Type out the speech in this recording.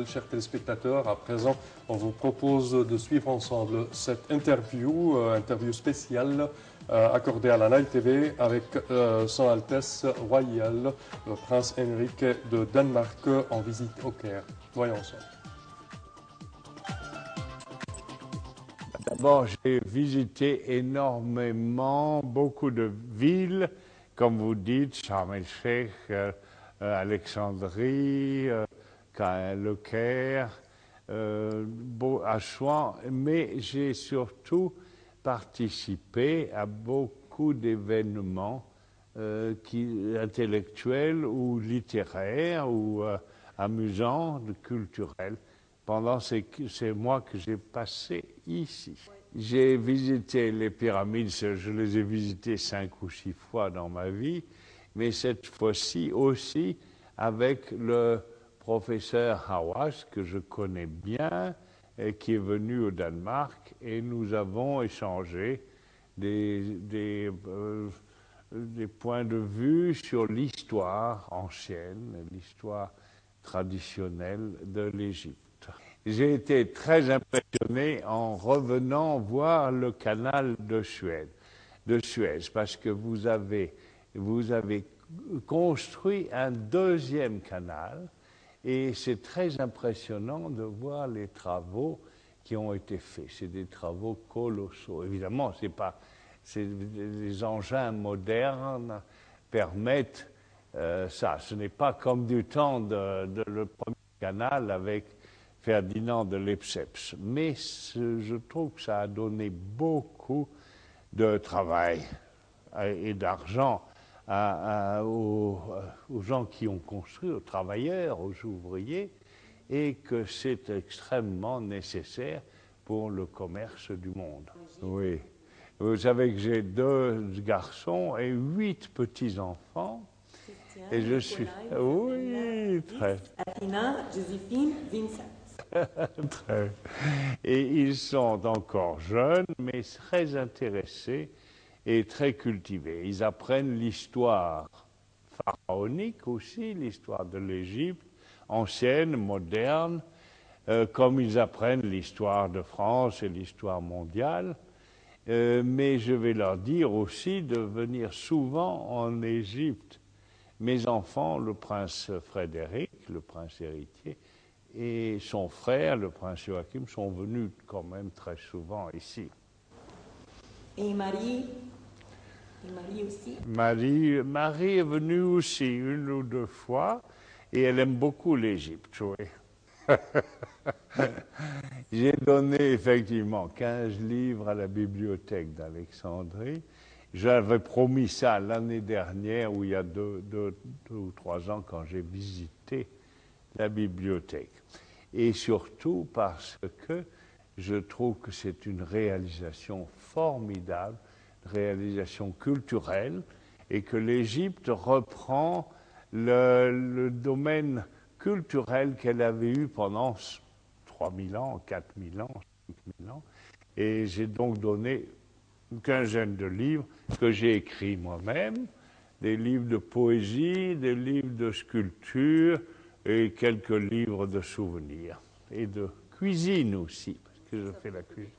Chers téléspectateurs, à présent, on vous propose de suivre ensemble cette interview, interview spéciale accordée à la Nile TV avec Son Altesse Royale, le prince Henrik de Danemark, en visite au Caire. Voyons ensemble. D'abord, j'ai visité énormément, beaucoup de villes, comme vous dites, Sharm el-Sheikh, Alexandrie, le Caire, Assouan, mais j'ai surtout participé à beaucoup d'événements intellectuels ou littéraires ou amusants, culturels, pendant ces mois que j'ai passés ici. J'ai visité les pyramides, je les ai visitées 5 ou 6 fois dans ma vie, mais cette fois-ci aussi avec le professeur Hawass, que je connais bien, et qui est venu au Danemark, et nous avons échangé des points de vue sur l'histoire ancienne, l'histoire traditionnelle de l'Égypte. J'ai été très impressionné en revenant voir le canal de Suez, parce que vous avez construit un deuxième canal, et c'est très impressionnant de voir les travaux qui ont été faits. C'est des travaux colossaux. Évidemment, les engins modernes permettent ça. Ce n'est pas comme du temps de le premier canal avec Ferdinand de Lesseps. Mais je trouve que ça a donné beaucoup de travail et d'argent aux gens qui ont construit, aux travailleurs, aux ouvriers, et que c'est extrêmement nécessaire pour le commerce du monde. Oui. Vous savez que j'ai 2 garçons et 8 petits-enfants. Et je suis... Oui, très... Athina, Joséphine, Vincent. Très. Et ils sont encore jeunes, mais très intéressés et très cultivés. Ils apprennent l'histoire pharaonique aussi, l'histoire de l'Égypte, ancienne, moderne, comme ils apprennent l'histoire de France et l'histoire mondiale. Mais je vais leur dire aussi de venir souvent en Égypte. Mes enfants, le prince Frédéric, le prince héritier, et son frère, le prince Joachim, sont venus quand même très souvent ici. Et Marie aussi? Marie est venue aussi 1 ou 2 fois, et elle aime beaucoup l'Égypte, oui. J'ai donné effectivement 15 livres à la bibliothèque d'Alexandrie. J'avais promis ça l'année dernière, ou il y a 2 ou 3 ans, quand j'ai visité la bibliothèque. Et surtout parce que je trouve que c'est une réalisation formidable, réalisation culturelle, et que l'Égypte reprend le domaine culturel qu'elle avait eu pendant 3000 ans, 4000 ans, 5000 ans. Et j'ai donc donné une quinzaine de livres que j'ai écrits moi-même, des livres de poésie, des livres de sculpture et quelques livres de souvenirs. Et de cuisine aussi, parce que je fais la cuisine.